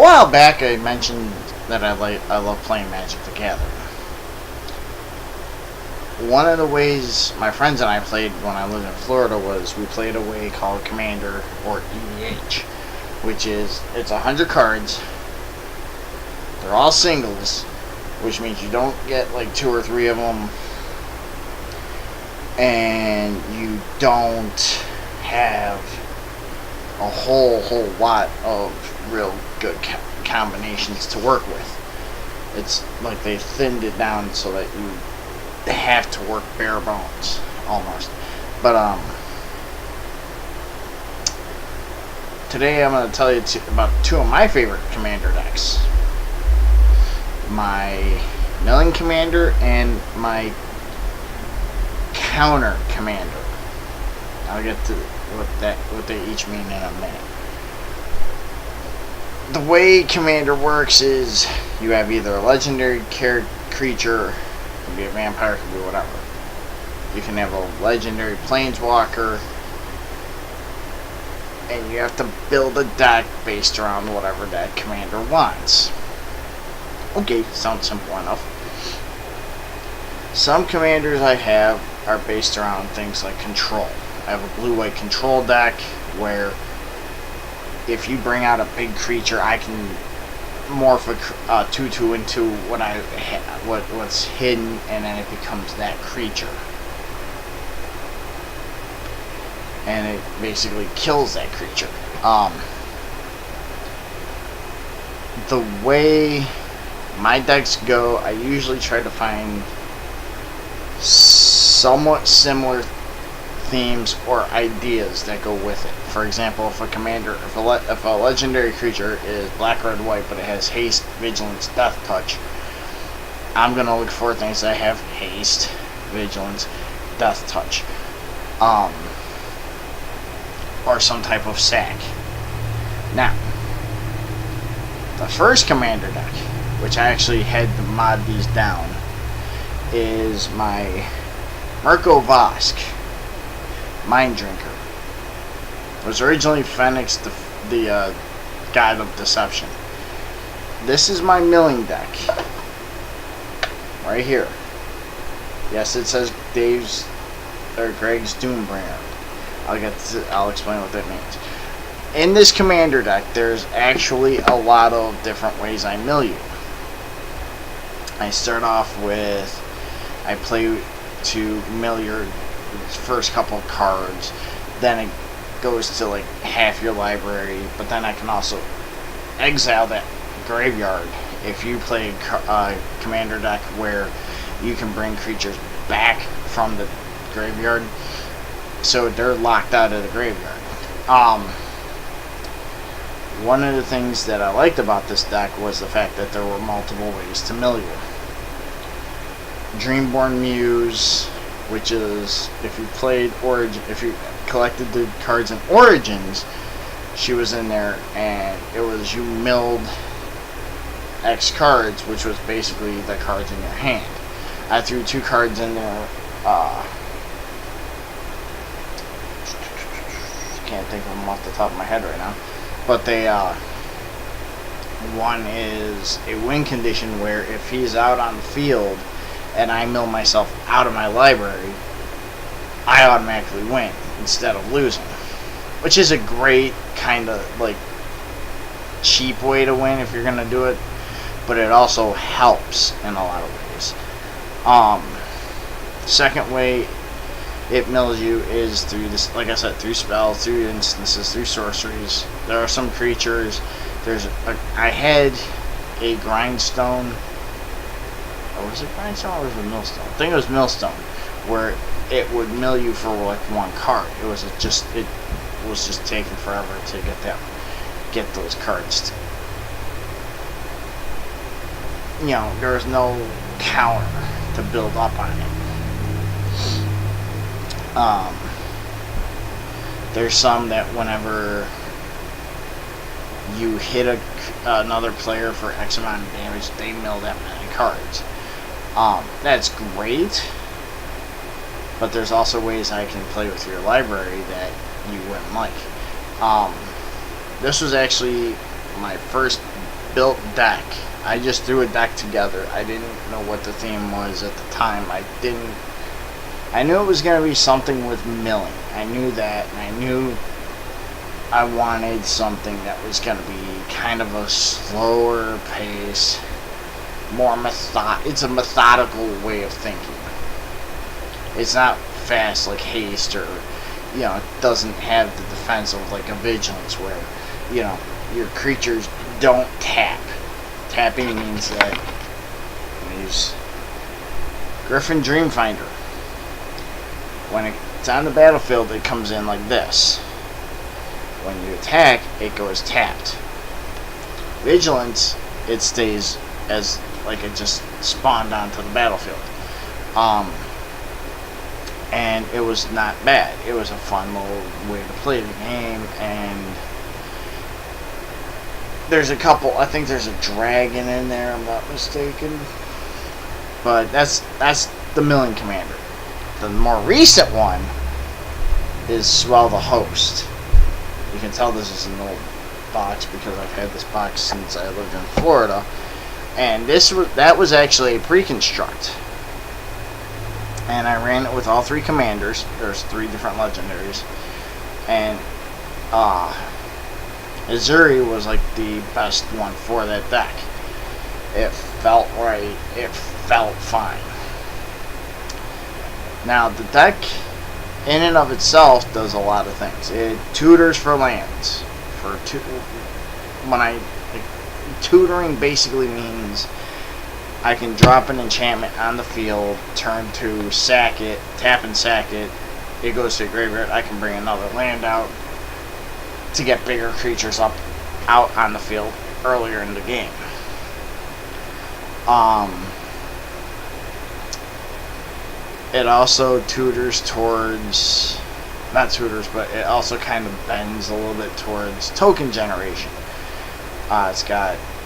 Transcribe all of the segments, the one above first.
while back, I mentioned that I love playing Magic the Gathering. One of the ways my friends and I played when I lived in Florida was we played a way called Commander, or EDH, which is it's 100 cards. They're all singles, which means you don't get like 2 or 3 of them, and you don't have a whole lot of real good combinations to work with. It's like they thinned it down so that you have to work bare bones almost. But today I'm going to tell you about 2 of my favorite Commander decks. My Milling Commander and my Counter Commander. I'll get to what they each mean in a minute. The way Commander works is you have either a legendary creature, it could be a vampire, it could be whatever. You can have a legendary planeswalker, and you have to build a deck based around whatever that commander wants. Okay, sounds simple enough. Some commanders I have are based around things like control. I have a blue-white control deck where if you bring out a big creature, I can morph a 2/2 into what's hidden, and then it becomes that creature. And it basically kills that creature. The way my decks go, I usually try to find somewhat similar themes or ideas that go with it. For example, if a legendary creature is black, red, white, but it has haste, vigilance, death touch, I'm gonna look for things that have haste, vigilance, death touch, or some type of sack. Now, the first commander deck, which I actually had to mod these down, is my Mirko Vosk Mind Drinker. It was originally Phoenix, the God of Deception. This is my milling deck. Right here. Yes, it says Greg's Doombringer. I'll explain what that means. In this commander deck, there's actually a lot of different ways I mill you. I start off with, I play to mill your first couple of cards, then it goes to like half your library, but then I can also exile that graveyard if you play a commander deck where you can bring creatures back from the graveyard, so they're locked out of the graveyard. One of the things that I liked about this deck was the fact that there were multiple ways to mill you. Dreamborn Muse, which is if you collected the cards in Origins, she was in there, and it was you milled X cards, which was basically the cards in your hand. I threw 2 cards in there. Can't think of them off the top of my head right now, but they one is a win condition where if he's out on the field and I mill myself out of my library, I automatically win instead of losing, which is a great kind of like cheap way to win if you're gonna do it, but it also helps in a lot of ways. Second way it mills you is through this, like I said, through spells, through instances, through sorceries. There are some creatures. I had a grindstone. Or was it grindstone or was it millstone? I think it was millstone, where it would mill you for like 1 card. It was just taking forever to get those cards. You know, there was no counter to build up on it. There's some that whenever you hit another player for X amount of damage, they mill that many cards. That's great, but there's also ways I can play with your library that you wouldn't like. This was actually my first built deck. I just threw a deck together. I didn't know what the theme was at the time. I knew it was going to be something with milling. I knew that, and I knew I wanted something that was going to be kind of a slower pace, more it's a methodical way of thinking. It's not fast like haste, or it doesn't have the defense of like a vigilance where your creatures don't tap. Tapping means that when you use Griffin Dreamfinder, when it's on the battlefield, it comes in like this. When you attack, it goes tapped. Vigilance, it stays as like it just spawned onto the battlefield. And it was not bad. It was a fun little way to play the game. And there's a couple. I think there's a dragon in there. I'm not mistaken. But that's the Milling Commander. The more recent one is Swell the Host. You can tell this is an old box because I've had this box since I lived in Florida. And that was actually a pre-construct. And I ran it with all three commanders. There's 3 different legendaries. And Azuri was like the best one for that deck. It felt right. It felt fine. Now the deck in and of itself does a lot of things. It tutors for lands. Tutoring basically means I can drop an enchantment on the field, turn to sack it, tap and sack it. It goes to a graveyard. I can bring another land out to get bigger creatures out on the field earlier in the game. It also tutors towards, not tutors, but it also kind of bends a little bit towards token generation. I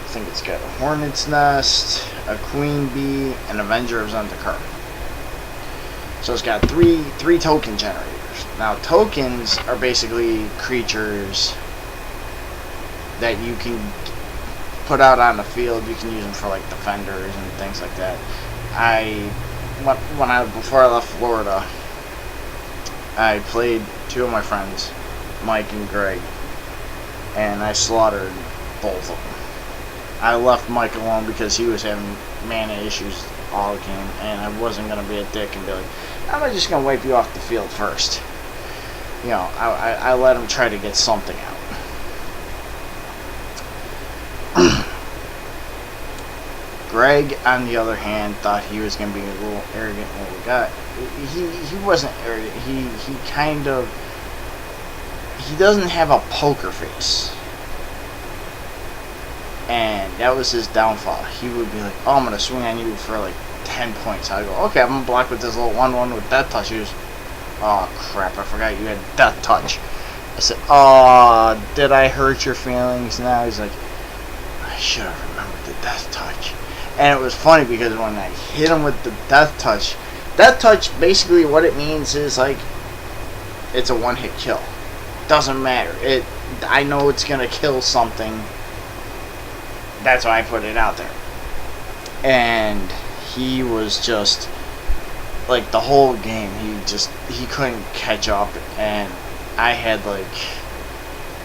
think it's got a Hornet's Nest, a Queen Bee, an Avenger of Zendikar. So it's got three token generators. Now tokens are basically creatures that you can put out on the field. You can use them for like defenders and things like that. Before I left Florida, I played 2 of my friends, Mike and Greg, and I slaughtered both of them. I left Mike alone because he was having mana issues all game, and I wasn't going to be a dick and be like, I'm just going to wipe you off the field first. I let him try to get something out. Greg, on the other hand, thought he was going to be a little arrogant when we got. He wasn't arrogant. He doesn't have a poker face. And that was his downfall. He would be like, oh, I'm going to swing on you for like 10 points. I'd go, okay, I'm going to block with this little 1/1 with Death Touch. He was, oh crap, I forgot you had Death Touch. I said, oh, did I hurt your feelings now? He's like, I should have remembered the Death Touch. And it was funny because when I hit him with the Death Touch basically what it means is like, it's a one-hit kill. Doesn't matter. I know it's going to kill something. That's why I put it out there. And he was just like the whole game he couldn't catch up, and I had like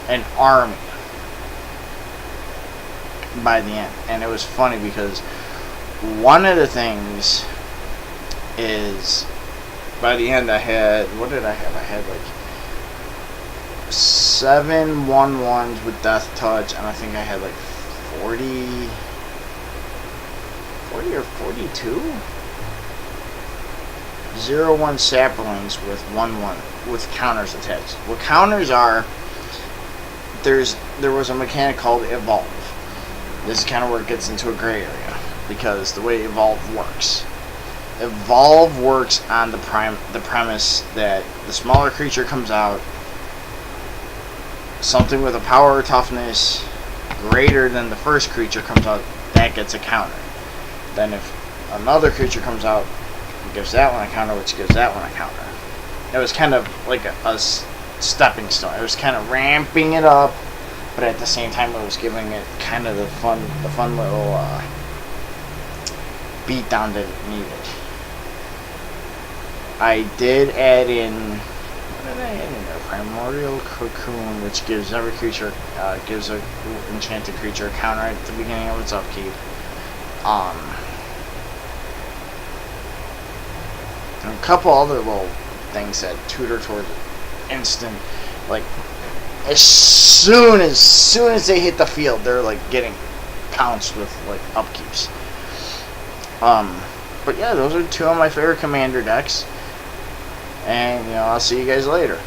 an army by the end. And it was funny because one of the things is by the end I had, what did I have? I had like 7 1/1s with Death Touch, and I think I had like 40 or 42 0/1 saplings with 1/1 with counters attached. What counters are, there was a mechanic called Evolve. This is kind of where it gets into a gray area, because the way Evolve works on the premise that the smaller creature comes out, something with a power or toughness greater than the first creature comes out, that gets a counter. Then if another creature comes out, it gives that one a counter, which gives that one a counter. It was kind of like a stepping stone. It was kind of ramping it up but at the same time it was giving it kind of the fun little beat down that it needed. I did add in, what did I add in there? Primordial Cocoon, which gives every creature, gives a enchanted creature a counter at the beginning of its upkeep. And a couple other little things that tutor towards instant, like as soon as they hit the field, they're like getting pounced with like upkeeps. But yeah, those are two of my favorite commander decks, and I'll see you guys later.